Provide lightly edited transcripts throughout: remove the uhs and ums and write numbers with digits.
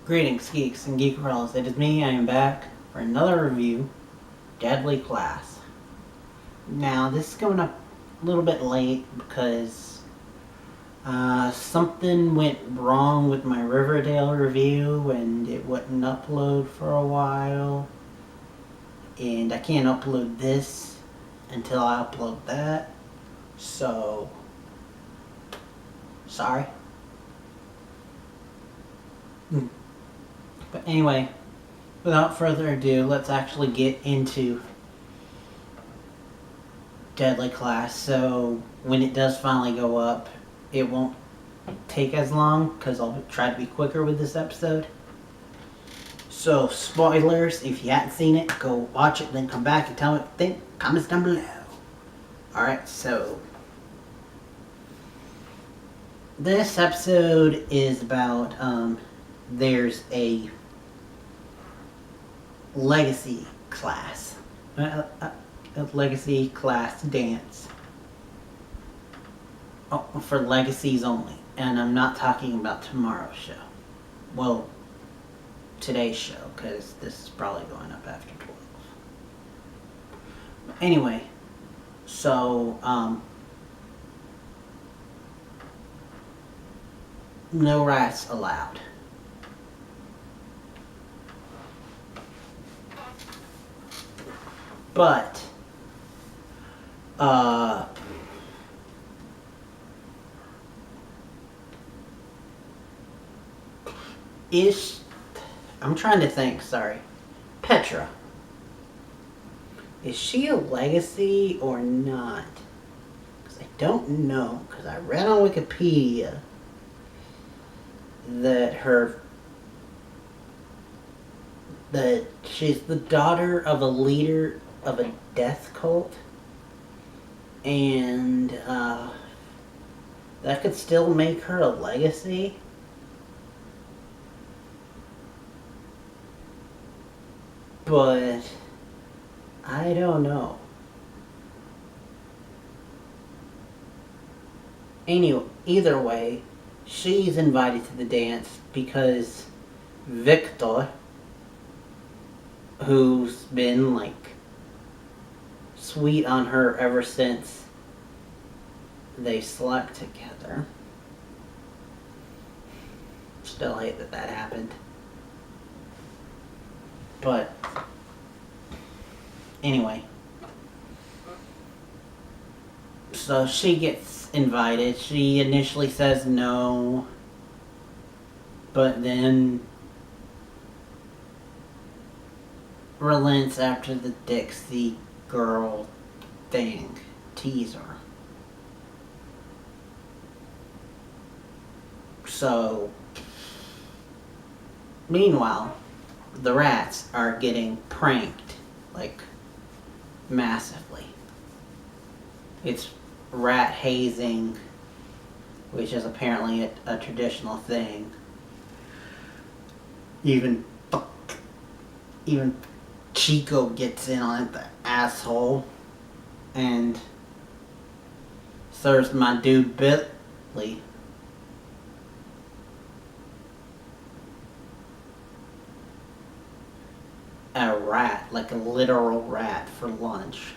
Greetings, geeks and geek girls. It is me. I am back for another review, Deadly Class. Now, this is coming up a little bit late because something went wrong with my Riverdale review and it wouldn't upload for a while. And I can't upload this until I upload that. So, sorry. But anyway, without further ado, let's actually get into Deadly Class. So when it does finally go up, it won't take as long because I'll try to be quicker with this episode. So spoilers, if you haven't seen it, go watch it, then come back and tell me what you think. Comments down below. Alright, so this episode is about there's a legacy class. A legacy class dance. Oh, for legacies only. And I'm not talking about tomorrow's show. Well, today's show, because this is probably going up after 12. Anyway, so, no rats allowed. But, I'm trying to think, sorry. Petra. Is she a legacy or not? Because I don't know, because I read on Wikipedia that she's the daughter of a leader of a death cult, and that could still make her a legacy. But I don't know. Anyway, either way, she's invited to the dance because Victor, who's been like sweet on her ever since they slept together. Still hate that happened. But anyway, so she gets invited. She initially says no, but then relents after the Dixie girl thing teaser. So, meanwhile, the rats are getting pranked, like, massively. It's rat hazing, which is apparently a traditional thing. Even Chico gets in on it, the asshole. And there's my dude Billy. A rat, like a literal rat for lunch.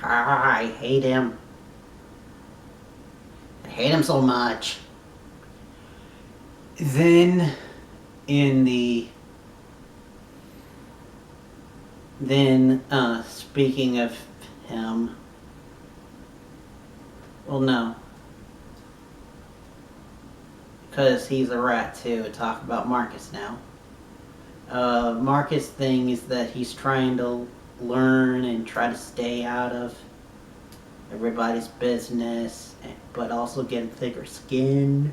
I hate him. I hate him so much. Then speaking of him, well, no, because he's a rat too. Talk about Marcus now. Marcus' thing is that he's trying to learn and try to stay out of everybody's business, but also get thicker skin.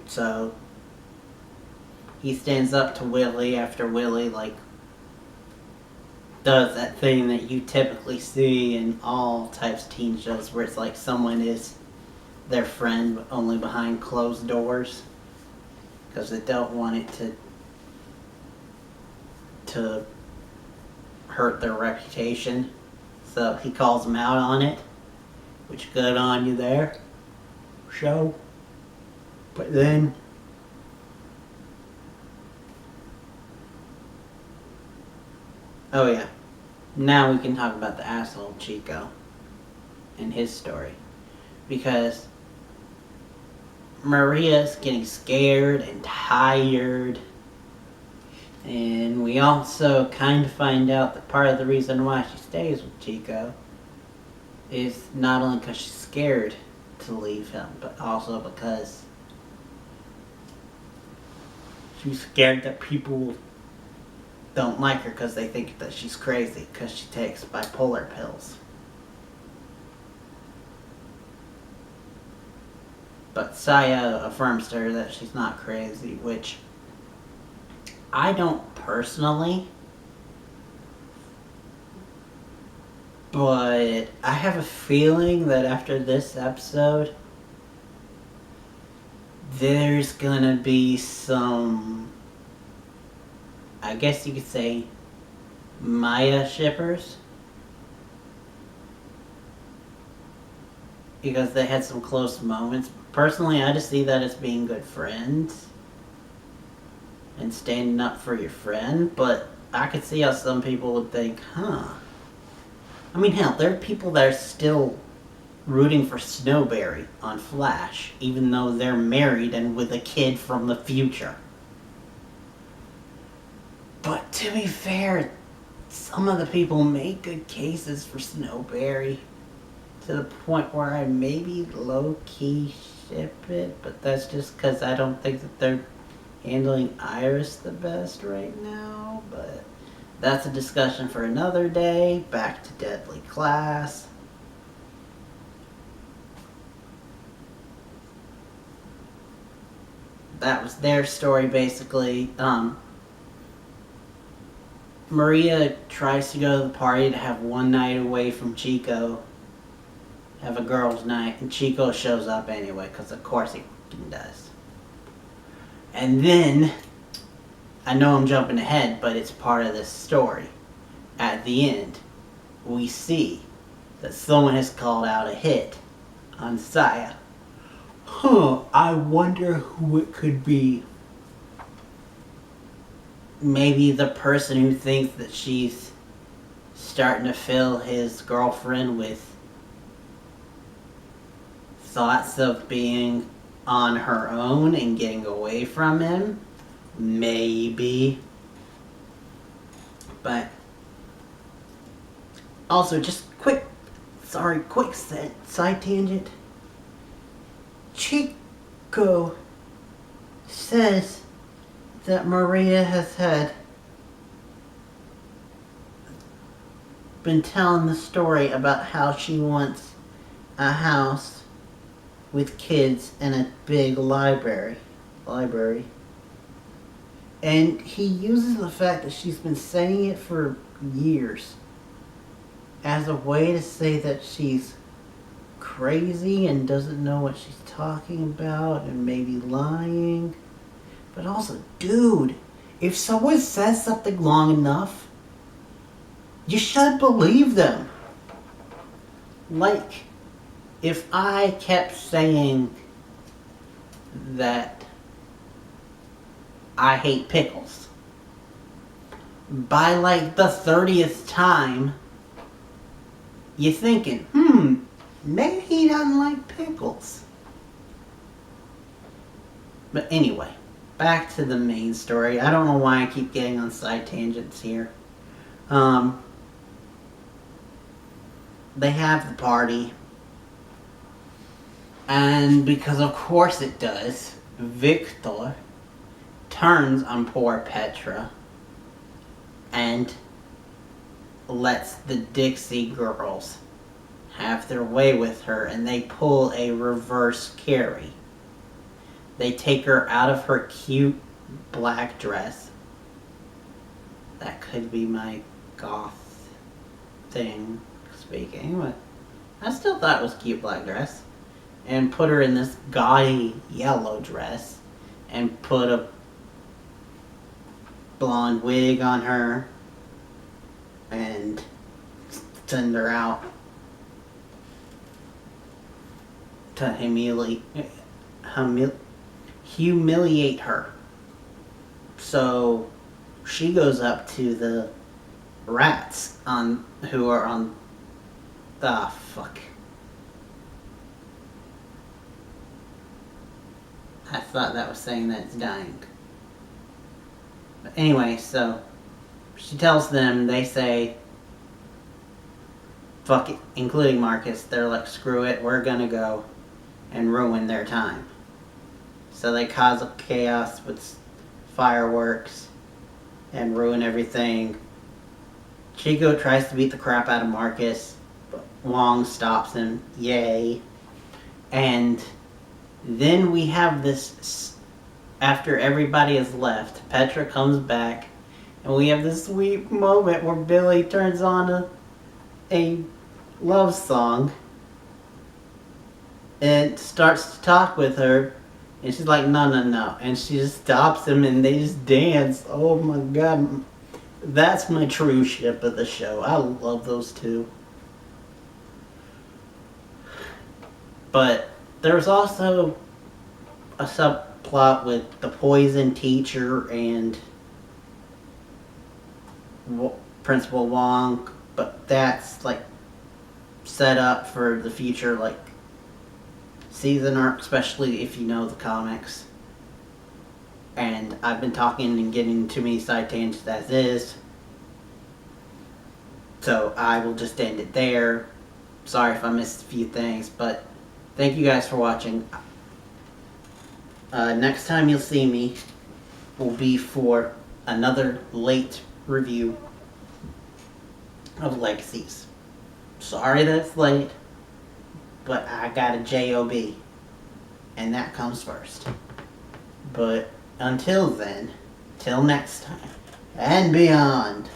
So he stands up to Willie after Willie does that thing that you typically see in all types of teen shows where it's like someone is their friend but only behind closed doors because they don't want it to hurt their reputation. So he calls them out on it, which good on you there. show. But then oh yeah. Now we can talk about the asshole Chico and his story. Because Maria's getting scared and tired. And we also kind of find out that part of the reason why she stays with Chico is not only because she's scared to leave him, but also because she's scared that people don't like her because they think that she's crazy because she takes bipolar pills. But Saya affirms to her that she's not crazy, which I don't personally. But I have a feeling that after this episode, there's gonna be some, I guess you could say, Maya shippers. Because they had some close moments. Personally, I just see that as being good friends. And standing up for your friend. But I could see how some people would think, huh. I mean, hell, there are people that are still rooting for Snowberry on Flash, even though they're married and with a kid from the future. But to be fair, some of the people make good cases for Snowberry, to the point where I maybe low-key ship it, but that's just because I don't think that they're handling Iris the best right now, but that's a discussion for another day. Back to Deadly Class. That was their story, basically. Maria tries to go to the party to have one night away from Chico. Have a girls' night. And Chico shows up anyway, because of course he does. And then, I know I'm jumping ahead, but it's part of this story. At the end, we see that someone has called out a hit on Saya. I wonder who it could be. Maybe the person who thinks that she's starting to fill his girlfriend with thoughts of being on her own and getting away from him. Maybe. But also, just quick side tangent. Chico says that Maria has been telling the story about how she wants a house with kids and a big library. And he uses the fact that she's been saying it for years as a way to say that she's crazy and doesn't know what she's talking about and maybe lying. But also, dude, if someone says something long enough, you should believe them. Like, if I kept saying that I hate pickles, by like the 30th time, you're thinking, maybe he doesn't like pickles. But anyway, back to the main story. I don't know why I keep getting on side tangents here. They have the party. And because of course it does, Victor turns on poor Petra and lets the Dixie girls have their way with her, and they pull a reverse Carrie. They take her out of her cute black dress. That could be my goth thing speaking, but I still thought it was a cute black dress. And put her in this gaudy yellow dress and put a blonde wig on her and send her out to humiliate her. So she goes up to the rats who are on. Ah, fuck. I thought that was saying that it's dying. But anyway, so she tells them, they say, fuck it, including Marcus. They're like, screw it, we're gonna go and ruin their time. So they cause chaos with fireworks and ruin everything. Chico tries to beat the crap out of Marcus, but Wong stops him. Yay. And then we have this, after everybody has left, Petra comes back, and we have this sweet moment where Billy turns on a love song and starts to talk with her, and she's like, no, no, no. And she just stops him, and they just dance. Oh my god. That's my true ship of the show. I love those two. But there's also a subplot with the poison teacher and Principal Wong, but that's like set up for the future, like season arc, especially if you know the comics. And I've been talking and getting too many side tangents as is, so I will just end it there. Sorry if I missed a few things, but thank you guys for watching. Next time you'll see me will be for another late review of Legacies. Sorry that it's late, but I got a JOB, and that comes first. But until then, till next time, and beyond.